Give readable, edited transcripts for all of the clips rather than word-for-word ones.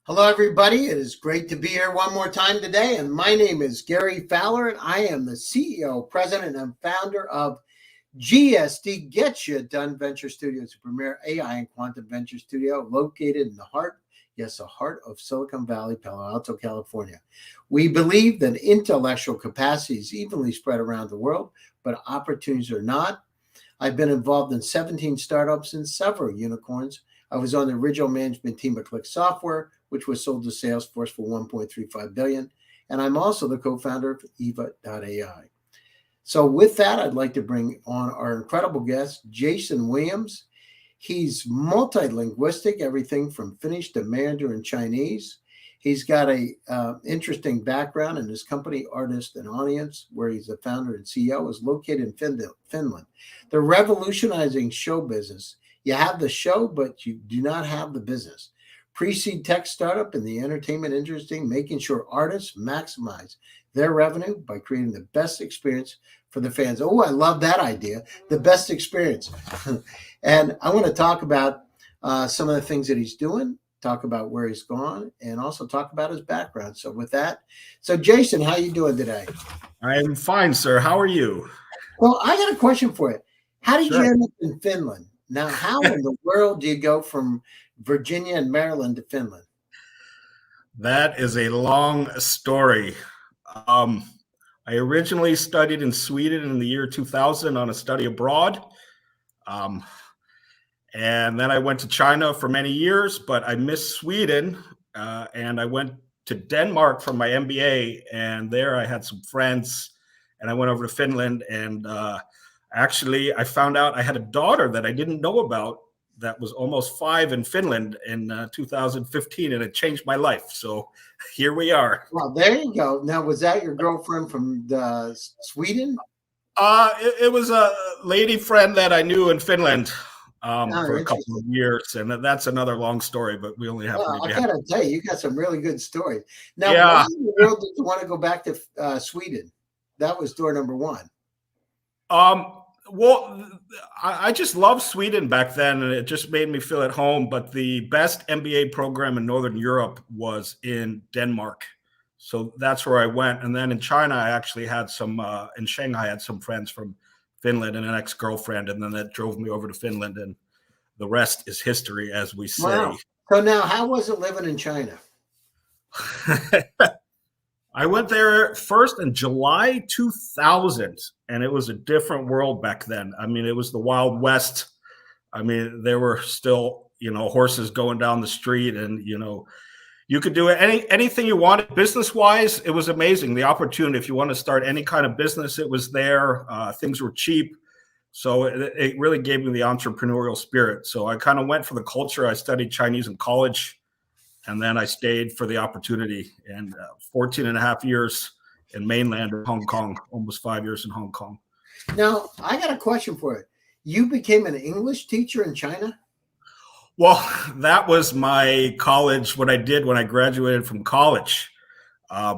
Hello, everybody. It is great to be here one more time today. And my name is Gary Fowler, and I am the CEO, president, and founder of GSD Get You Done Venture Studios, a premier AI and quantum venture studio located in the heart, yes, the heart of Silicon Valley, Palo Alto, California. We believe that intellectual capacity is evenly spread around the world, but opportunities are not. I've been involved in 17 startups and several unicorns. I was on the original management team of Click Software, which was sold to Salesforce for $1.35 billion. And I'm also the co-founder of Eva.ai. So with that, I'd like to bring on our incredible guest, Jason Williams. He's multilinguistic, everything from Finnish to Mandarin Chinese. He's got a interesting background, and his company, Artist and Audience, where he's the founder and CEO, is located in Finland. They're revolutionizing show business. You have the show, but you do not have the business. Pre-seed tech startup in the entertainment industry, making sure artists maximize their revenue by creating the best experience for the fans. Oh, I love that idea, the best experience. And I want to talk about some of the things that he's doing, talk about where he's gone, and also talk about his background. So with that, Jason, how are you doing today? I'm fine, sir. How are you? Well, I got a question for you. How did you end up in Finland? Now, how in the world do you go from Virginia and Maryland to Finland? That is a long story. I originally studied in Sweden in the year 2000 on a study abroad. And then I went to China for many years, but I missed Sweden. And I went to Denmark for my MBA. And there I had some friends. And I went over to Finland. And actually, I found out I had a daughter that I didn't know about that was almost 5 in Finland in 2015, and it changed my life. So here we are. Well, there you go. Now, was that your girlfriend from Sweden? It was a lady friend that I knew in Finland for a couple of years, and that's another long story, but we only have I gotta tell you, you got some really good stories. Now, yeah. Why in the world did you want to go back to Sweden? That was door number one. Well, I just loved Sweden back then, and it just made me feel at home. But the best MBA program in Northern Europe was in Denmark. So that's where I went. And then in China, I actually had in Shanghai, I had some friends from Finland and an ex-girlfriend. And then that drove me over to Finland. And the rest is history, as we say. Wow. So now, how was it living in China? I went there first in July 2000, and it was a different world back then. I mean, it was the Wild West. I mean, there were still, horses going down the street, and, you could do anything you wanted. Business-wise, it was amazing. The opportunity, if you want to start any kind of business, it was there. Things were cheap. So it really gave me the entrepreneurial spirit. So I kind of went for the culture. I studied Chinese in college. And then I stayed for the opportunity, and 14 and a half years in mainland Hong Kong, almost 5 years in Hong Kong. Now, I got a question for you. You became an English teacher in China? Well, that was my college, what I did when I graduated from college. I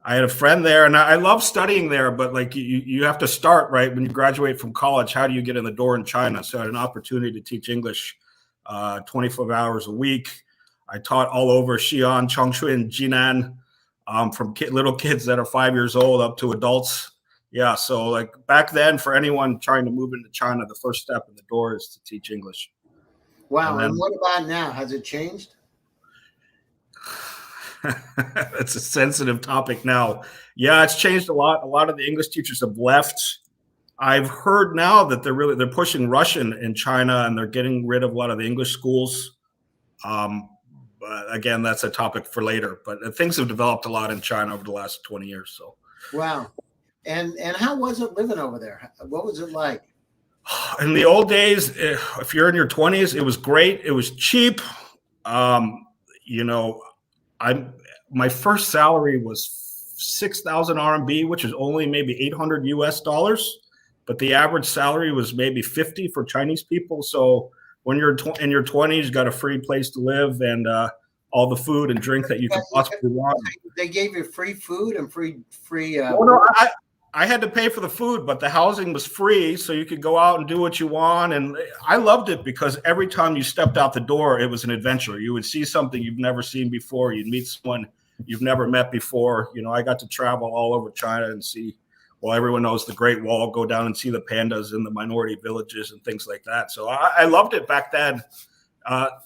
had a friend there, and I love studying there, but like you have to start, right? When you graduate from college, how do you get in the door in China? So I had an opportunity to teach English 24 hours a week. I taught all over Xi'an, Changshu, and Jinan, from little kids that are 5 years old up to adults. Yeah, so like back then, for anyone trying to move into China, the first step in the door is to teach English. Wow, and what about now? Has it changed? It's a sensitive topic now. Yeah, it's changed a lot. A lot of the English teachers have left. I've heard now that they're pushing Russian in China, and they're getting rid of a lot of the English schools. But again, that's a topic for later. But things have developed a lot in China over the last 20 years. So, wow. And how was it living over there? What was it like? In the old days, if you're in your 20s, it was great. It was cheap. My first salary was 6,000 RMB, which is only maybe 800 US dollars. But the average salary was maybe 50 for Chinese people. So when you're in your 20s, you got a free place to live and all the food and drink that you could possibly want. They gave you free food and free. I had to pay for the food, but the housing was free, so you could go out and do what you want. And I loved it because every time you stepped out the door, it was an adventure. You would see something you've never seen before. You'd meet someone you've never met before. You know, I got to travel all over China and see, well, everyone knows the Great Wall, go down and see the pandas in the minority villages and things like that. So I loved it back then.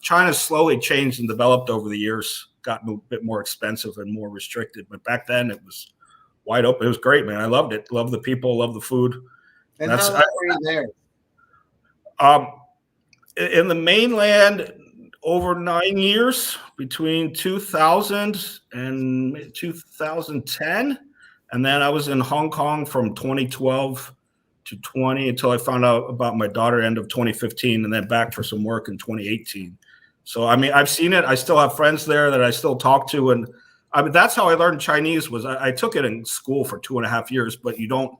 China's slowly changed and developed over the years, gotten a bit more expensive and more restricted. But back then it was wide open. It was great, man. I loved it. Loved the people, loved the food. And how long were you there? In the mainland, over 9 years, between 2000 and 2010. And then I was in Hong Kong from 2012 to 20 until I found out about my daughter end of 2015, and then back for some work in 2018. So, I mean, I've seen it. I still have friends there that I still talk to. And I mean, that's how I learned Chinese. Was I took it in school for 2.5 years, but you don't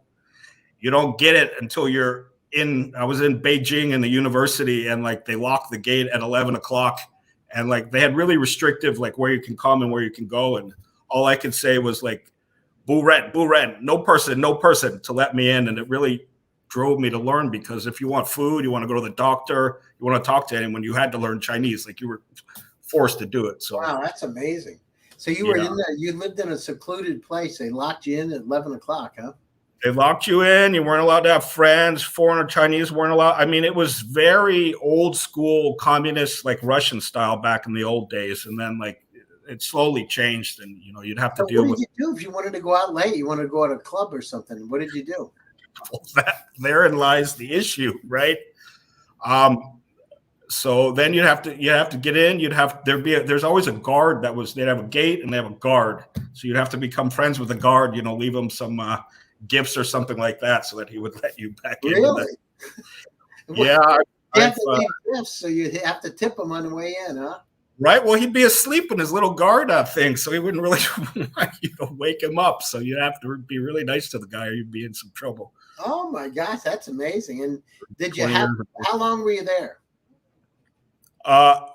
get it until you're in. I was in Beijing in the university, and like they locked the gate at 11 o'clock, and like they had really restrictive like where you can come and where you can go, and all I could say was like bu ren, no person to let me in, and it really drove me to learn, because if you want food, you want to go to the doctor, you want to talk to anyone, you had to learn Chinese. Like you were forced to do it. So wow, that's amazing. So you were in there, you lived in a secluded place. They locked you in at 11 o'clock, huh? They locked you in. You weren't allowed to have friends. Foreigner Chinese weren't allowed. I mean, it was very old school communist, like Russian style back in the old days. And then like it slowly changed, and you know, you'd have to deal with. What did you do if you wanted to go out late? You wanted to go to a club or something? What did you do? Well, therein lies the issue, right? So then you'd have to get in. There's always a guard they'd have a gate and they have a guard. So you'd have to become friends with the guard, you know, leave him some gifts or something like that so that he would let you back in. Really? Yeah. You have to leave gifts, so you have to tip him on the way in, huh? Right. Well, he'd be asleep in his little guard thing, so he wouldn't really want you to wake him up. So you'd have to be really nice to the guy, or you'd be in some trouble. Oh my gosh, that's amazing! And did you have? How long were you there? Well,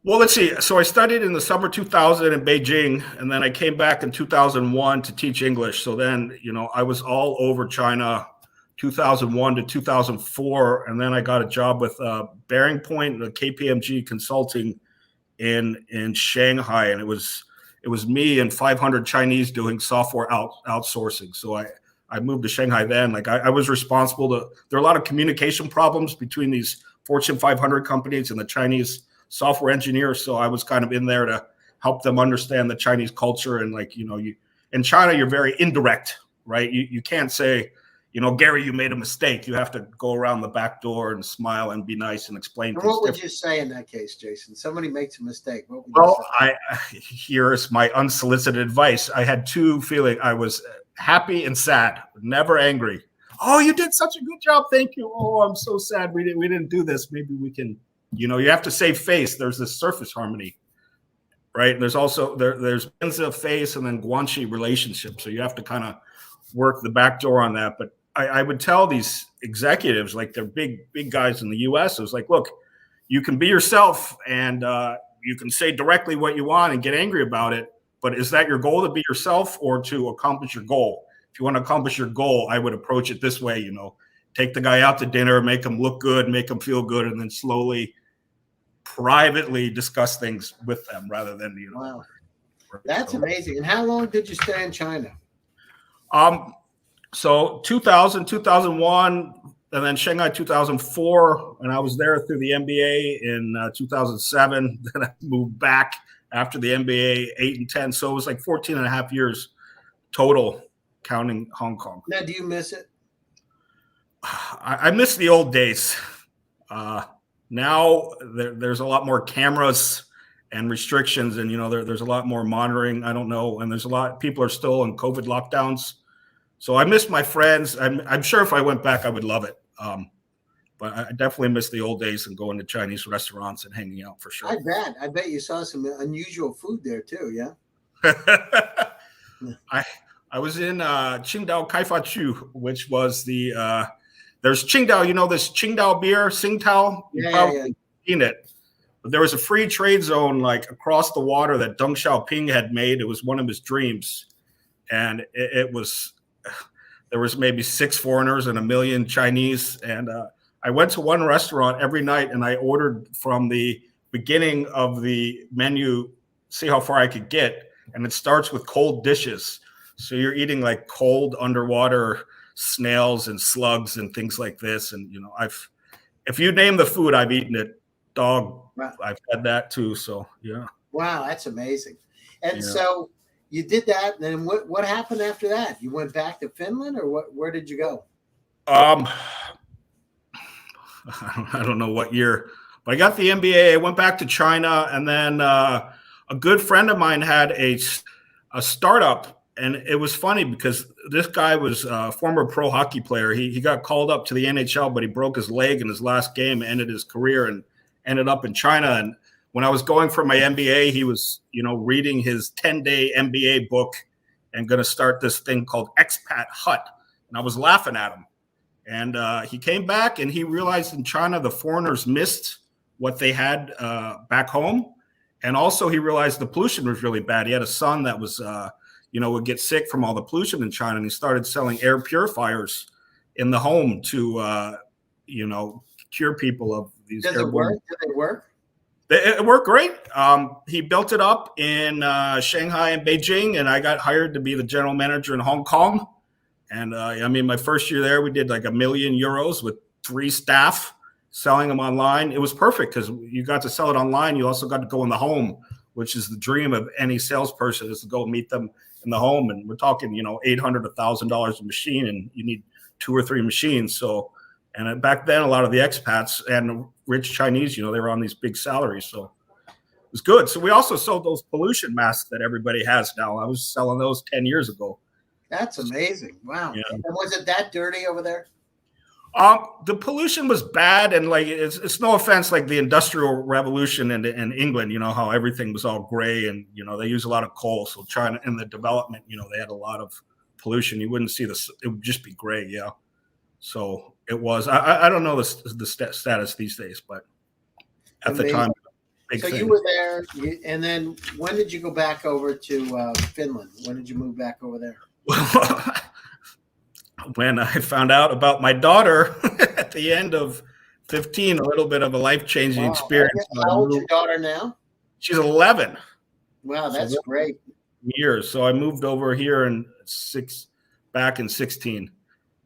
let's see. So I studied in the summer 2000 in Beijing, and then I came back in 2001 to teach English. So then, you know, I was all over China, 2001 to 2004, and then I got a job with Bearing Point, the KPMG Consulting in Shanghai, and it was me and 500 Chinese doing software outsourcing. So I moved to Shanghai then. Like I was responsible there are a lot of communication problems between these Fortune 500 companies and the Chinese software engineers. So I was kind of in there to help them understand the Chinese culture. And like, you know, in China, you're very indirect, right? You can't say, you know, Gary, you made a mistake. You have to go around the back door and smile and be nice and explain. And what would you say in that case, Jason? Somebody makes a mistake. What would you say? Here's my unsolicited advice. I had two feelings. I was happy and sad, never angry. Oh, you did such a good job. Thank you. Oh, I'm so sad we didn't do this. Maybe we can, you know, you have to save face. There's this surface harmony, right? And there's also there's Benza face and then Guanxi relationship. So you have to kind of work the back door on that. But I would tell these executives, like they're big guys in the US, it was like, look, you can be yourself and you can say directly what you want and get angry about it. But is that your goal, to be yourself or to accomplish your goal? If you want to accomplish your goal, I would approach it this way, you know, take the guy out to dinner, make him look good, make him feel good, and then slowly, privately discuss things with them rather than, you know. Wow. That's amazing. And how long did you stay in China? So 2000, 2001, and then Shanghai 2004, and I was there through the MBA in 2007. Then I moved back after the MBA 8 and 10. So it was like 14 and a half years total, counting Hong Kong. Now, do you miss it? I miss the old days. Now there's a lot more cameras and restrictions, and you know there's a lot more monitoring. I don't know, and there's a lot. People are still in COVID lockdowns, so I miss my friends. I'm sure if I went back, I would love it. But I definitely miss the old days and going to Chinese restaurants and hanging out for sure. I bet you saw some unusual food there too. Yeah. I was in Qingdao Kaifa Chu, which was the there's Qingdao, you know this Qingdao beer, Tsingtao. You've probably seen it. But there was a free trade zone like across the water that Deng Xiaoping had made. It was one of his dreams. and it was, there was maybe 6 foreigners and 1 million Chinese. And I went to one restaurant every night and I ordered from the beginning of the menu, see how far I could get. And it starts with cold dishes. So you're eating like cold underwater snails and slugs and things like this. And, you know, if you name the food, I've eaten it. Dog, wow. I've had that too. So, yeah. Wow, that's amazing. And so you did that. And then what happened after that? You went back to Finland, or where did you go? I don't know what year, but I got the MBA. I went back to China, and then a good friend of mine had a startup. And it was funny because this guy was a former pro hockey player. He got called up to the NHL, but he broke his leg in his last game, ended his career, and ended up in China. And when I was going for my MBA, he was, you know, reading his 10-day MBA book and going to start this thing called Expat Hut. And I was laughing at him. And he came back and he realized in China the foreigners missed what they had back home. And also he realized the pollution was really bad. He had a son that was would get sick from all the pollution in China, and he started selling air purifiers in the home to, cure people of these. Does it work? Did they work? It worked great. He built it up in Shanghai and Beijing, and I got hired to be the general manager in Hong Kong. And my first year there, we did like €1 million with 3 staff selling them online. It was perfect because you got to sell it online. You also got to go in the home, which is the dream of any salesperson, is to go meet them in the home. And we're talking, $800, $1,000 a machine, and you need 2 or 3 machines. So, and back then, a lot of the expats and the rich Chinese, they were on these big salaries. So it was good. So we also sold those pollution masks that everybody has now. I was selling those 10 years ago. That's amazing. Wow. Yeah. And was it that dirty over there? The pollution was bad, and like it's no offense, like the Industrial Revolution in England, how everything was all gray, and they use a lot of coal. So China in the development, they had a lot of pollution. You wouldn't see this; it would just be gray, yeah. So it was. I don't know the status these days, but at the time, big thing. You were there, and then when did you go back over to Finland? When did you move back over there? When I found out about my daughter at the end of 15, a little bit of a life-changing experience. How old's your daughter now? She's 11. Wow, that's great. Years. So I moved over here back in 16.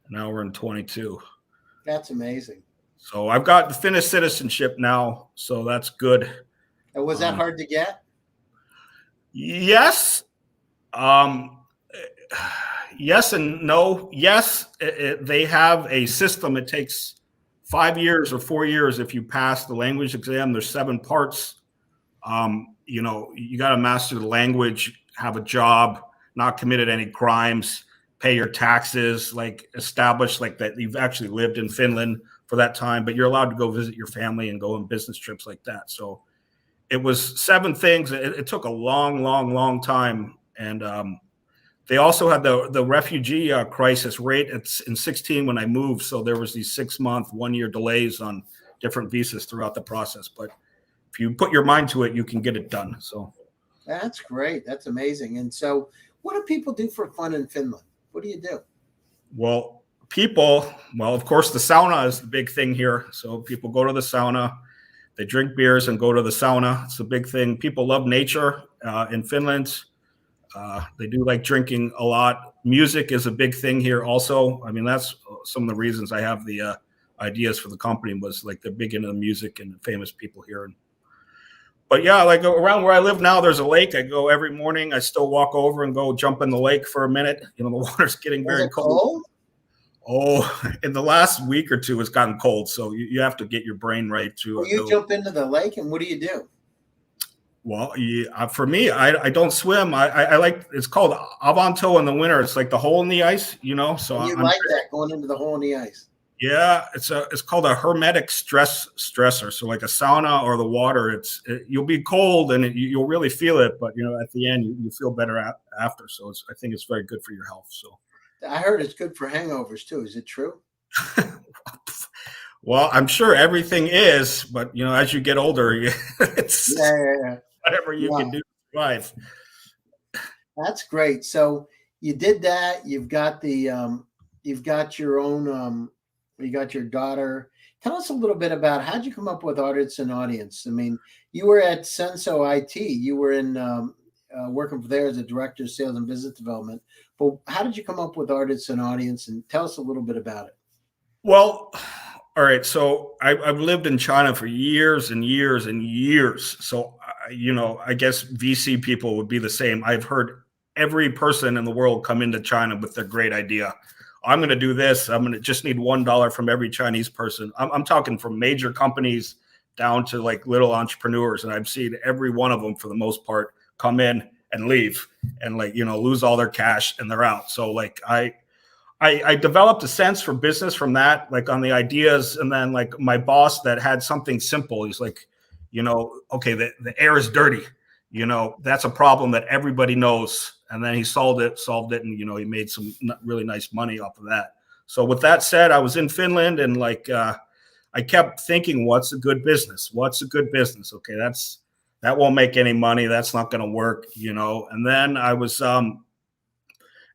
Now we're in 22. That's amazing. So I've got the Finnish citizenship now, so that's good. And was that hard to get? Yes. Yes and no. Yes, they have a system. It takes 5 years or 4 years if you pass the language exam. There's 7 parts. You got to master the language, have a job, not committed any crimes, pay your taxes, like establish like that you've actually lived in Finland for that time, but you're allowed to go visit your family and go on business trips like that. So it was 7 things. It took a long, long, long time. And they also had the refugee crisis rate. It's in 16 when I moved. So there was these 6-month, 1-year delays on different visas throughout the process. But if you put your mind to it, you can get it done. So that's great. That's amazing. And so what do people do for fun in Finland? What do you do? Well, of course, the sauna is the big thing here. So people go to the sauna, they drink beers and go to the sauna. It's a big thing. People love nature in Finland. They do like drinking a lot. Music is a big thing here also. I mean, that's some of the reasons I have the ideas for the company, was like they're big into the music and famous people here. But yeah, like around where I live now, there's a lake. I go every morning. I still walk over and go jump in the lake for a minute. The water's getting very cold. Oh, in the last week or 2, it's gotten cold. So you have to get your brain right to. You jump into the lake, and what do you do? Well, for me, I don't swim. I like, it's called avanto in the winter. It's like the hole in the ice, So you like that, going into the hole in the ice? Yeah, it's called a hermetic stressor. So like a sauna or the water, you'll be cold and you'll really feel it, but at the end you feel better after. So I think it's very good for your health. So I heard it's good for hangovers too. Is it true? Well, I'm sure everything is, but as you get older, it's whatever you can do to survive. That's great. So you did that. You've got your own, you got your daughter. Tell us a little bit about how'd you come up with Artists and Audience? I mean, you were at Senso IT. You were in working for there as a director of sales and business development. But how did you come up with Artists and Audience? And tell us a little bit about it. Well, all right. So I've lived in China for years and years and years. So, I guess VC people would be the same. I've heard every person in the world come into China with their great idea. I'm going to do this. I'm going to just need $1 from every Chinese person. I'm talking from major companies down to like little entrepreneurs. And I've seen every one of them, for the most part, come in and leave and lose all their cash and they're out. So like I developed a sense for business from that, like on the ideas. And then like my boss that had something simple, he's like, okay, the air is dirty. That's a problem that everybody knows. And then he solved it. And, he made some really nice money off of that. So with that said, I was in Finland and I kept thinking, what's a good business? What's a good business? Okay, that won't make any money. That's not going to work, And then I was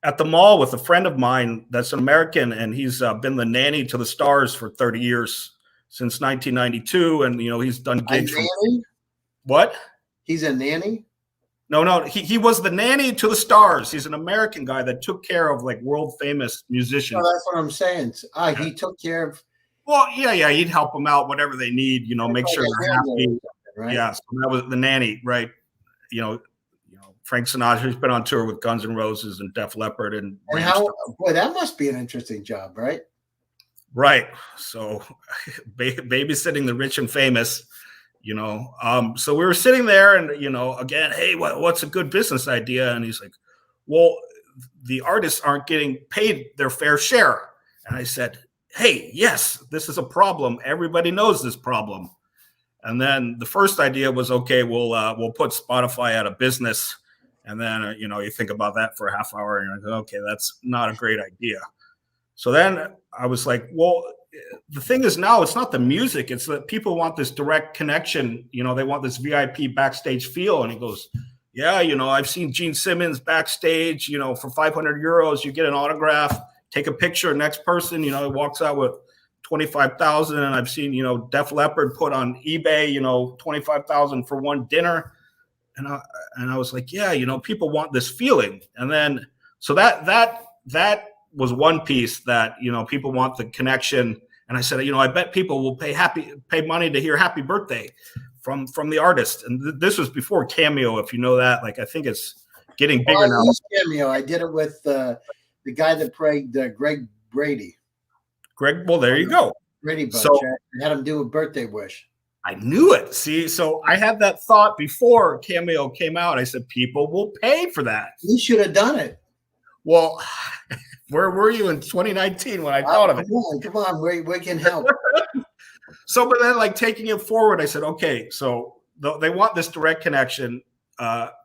at the mall with a friend of mine that's an American, and he's been the nanny to the stars for 30 years, since 1992. And, he's done gigs from what? He's a nanny? No, he was the nanny to the stars. He's an American guy that took care of like world famous musicians. Oh, that's what I'm saying. He took care of. Well, yeah, he'd help them out, whatever they need, make sure they're happy. Right? Yeah, so that was the nanny, right? Frank Sinatra's been on tour with Guns N' Roses and Def Leppard and boy, that must be an interesting job, right? Right. So babysitting the rich and famous, so we were sitting there and, again, hey, what's a good business idea? And he's like, well, the artists aren't getting paid their fair share. And I said, hey, yes, this is a problem. Everybody knows this problem. And then the first idea was, okay, we'll put Spotify out of business. And then, you think about that for a half hour and you're like, okay, that's not a great idea. So then I was like, well, the thing is now it's not the music. It's that people want this direct connection. They want this VIP backstage feel. And he goes, yeah, I've seen Gene Simmons backstage, for 500 euros, you get an autograph, take a picture, next person, he walks out with 25,000. And I've seen, Def Leppard put on eBay, 25,000 for one dinner. And I was like, yeah, people want this feeling. And then, so that was one piece that, people want the connection. And I said, I bet people will pay money to hear happy birthday from the artist. And this was before Cameo, if you know that. Like, I think it's getting bigger now. Cameo. I did it with the guy that played Greg Brady. Well, there you go. Brady Bunch. So, I had him do a birthday wish. I knew it. See, so I had that thought before Cameo came out. I said, people will pay for that. You should have done it. Well, where were you in 2019 when I thought of it? Come on, we can help. So, but then like taking it forward, I said, okay, so they want this direct connection.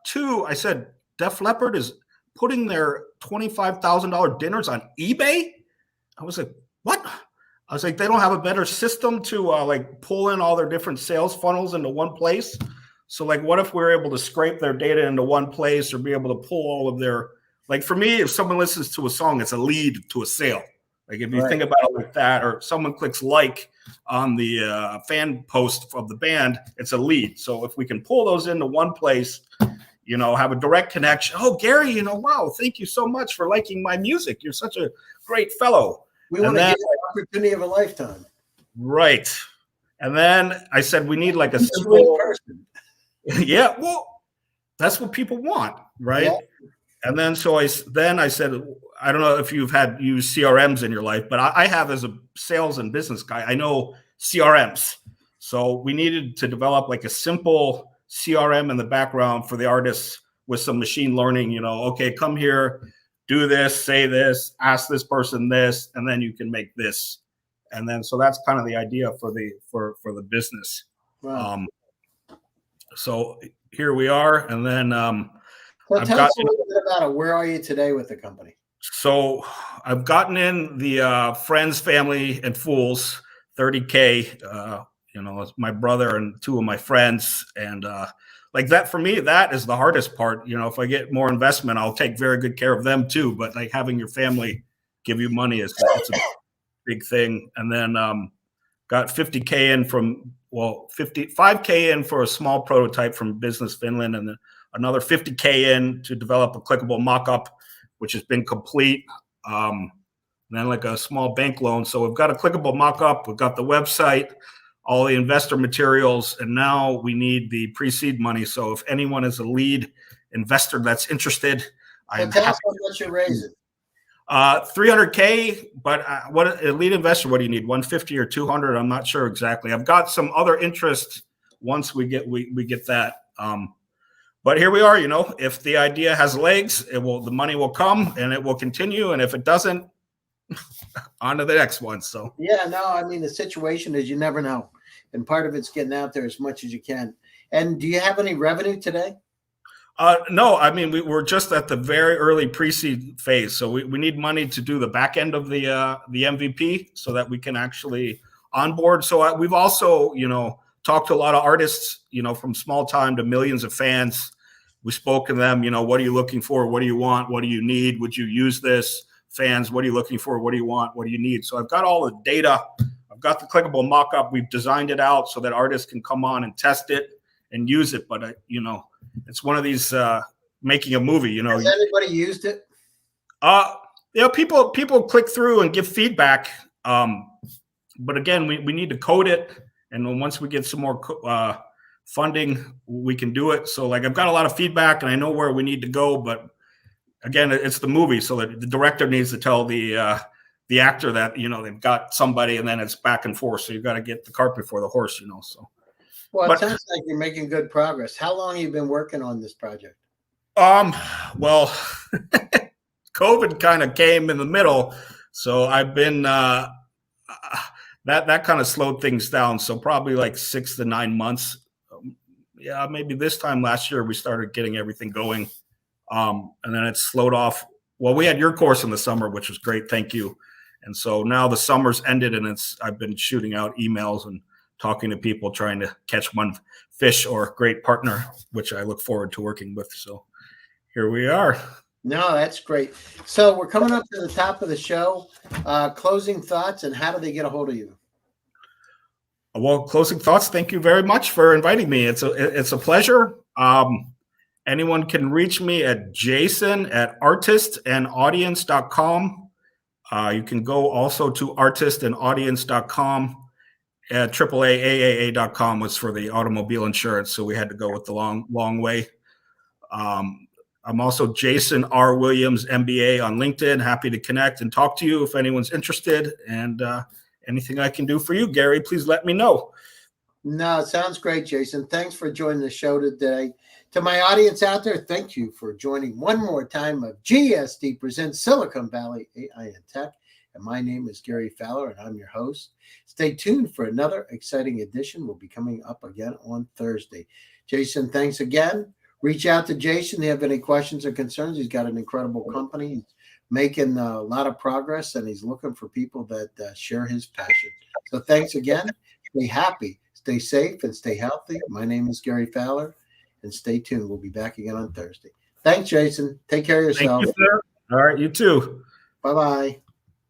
Two, I said, Def Leppard is putting their $25,000 dinners on eBay. I was like, what? I was like, they don't have a better system to like pull in all their different sales funnels into one place. So like, what if we're able to scrape their data into one place or be able to pull all of their, like for me, if someone listens to a song, it's a lead to a sale. Like if you think about it like that, or someone clicks like on the fan post of the band, it's a lead. So if we can pull those into one place, have a direct connection. Oh, Gary, wow, thank you so much for liking my music. You're such a great fellow. We want to get an opportunity of a lifetime. Right. And then I said, we need like a simple person. Yeah. Well, that's what people want. Right. Yeah. And then, so I said, I don't know if you've used CRMs in your life, but I have as a sales and business guy, I know CRMs. So we needed to develop like a simple CRM in the background for the artists with some machine learning, okay, come here, do this, say this, ask this person this, and then you can make this. And then, so that's kind of the idea for the business. Wow. So here we are. And then, well, tell us a little bit about it. Where are you today with the company? So I've gotten in the friends, family, and fools, 30K, it's my brother and two of my friends. And like that, for me, that is the hardest part. If I get more investment, I'll take very good care of them too. But like having your family give you money it's a big thing. And then got 50K in from, 55K in for a small prototype from Business Finland, and then another 50K in to develop a clickable mock-up, which has been complete. And then like a small bank loan. So we've got a clickable mock-up, we've got the website, all the investor materials, and now we need the pre-seed money. So if anyone is a lead investor that's interested, I'm tell happy. us how much you're raising. 300K, but what a lead investor, what do you need? 150 or 200? I'm not sure exactly. I've got some other interest once we get that. But here we are, if the idea has legs, the money will come and it will continue. And if it doesn't, on to the next one. So yeah, no, I mean, the situation is you never know. And part of it's getting out there as much as you can. And do you have any revenue today? No, I mean, we're just at the very early pre-seed phase. So we need money to do the back end of the MVP so that we can actually onboard. So we've also, talked to a lot of artists, from small time to millions of fans. We spoke to them, what are you looking for? What do you want? What do you need? Would you use this? Fans, what are you looking for? What do you want? What do you need? So I've got all the data. I've got the clickable mock-up. We've designed it out so that artists can come on and test it and use it. But, it's one of these making a movie, Has anybody used it? People click through and give feedback. But again, we need to code it. And then once we get some more funding, we can do it. So like I've got a lot of feedback and I know where we need to go. But again, it's the movie. So that the director needs to tell the actor that, they've got somebody, and then it's back and forth. So you've got to get the cart before the horse, so. Well, it sounds like you're making good progress. How long have you been working on this project? Well, COVID kind of came in the middle, so I've been that kind of slowed things down. So probably like 6 to 9 months. Maybe this time last year we started getting everything going, and then it slowed off. Well, we had your course in the summer, which was great. Thank you. And so now the summer's ended, and I've been shooting out emails and talking to people, trying to catch one fish or a great partner, which I look forward to working with. So here we are. No, that's great. So we're coming up to the top of the show. Closing thoughts, and how do they get a hold of you? Well, closing thoughts. Thank you very much for inviting me. It's a pleasure. Anyone can reach me at jason@artistandaudience.com. You can go also to artistandaudience.com. AAA.com was for the automobile insurance, so we had to go with the long way. I'm also Jason R. Williams, MBA on LinkedIn. Happy to connect and talk to you if anyone's interested. And anything I can do for you, Gary, please let me know. No, it sounds great, Jason. Thanks for joining the show today. To my audience out there, thank you for joining one more time of GSD Presents Silicon Valley AI and Tech. And my name is Gary Fowler, and I'm your host. Stay tuned for another exciting edition. We'll be coming up again on Thursday. Jason, thanks again. Reach out to Jason if you have any questions or concerns. He's got an incredible company. He's making a lot of progress, and he's looking for people that share his passion. So thanks again. Stay happy, stay safe, and stay healthy. My name is Gary Fowler, and stay tuned. We'll be back again on Thursday. Thanks, Jason. Take care of yourself. Thank you, sir. All right, you too. Bye-bye.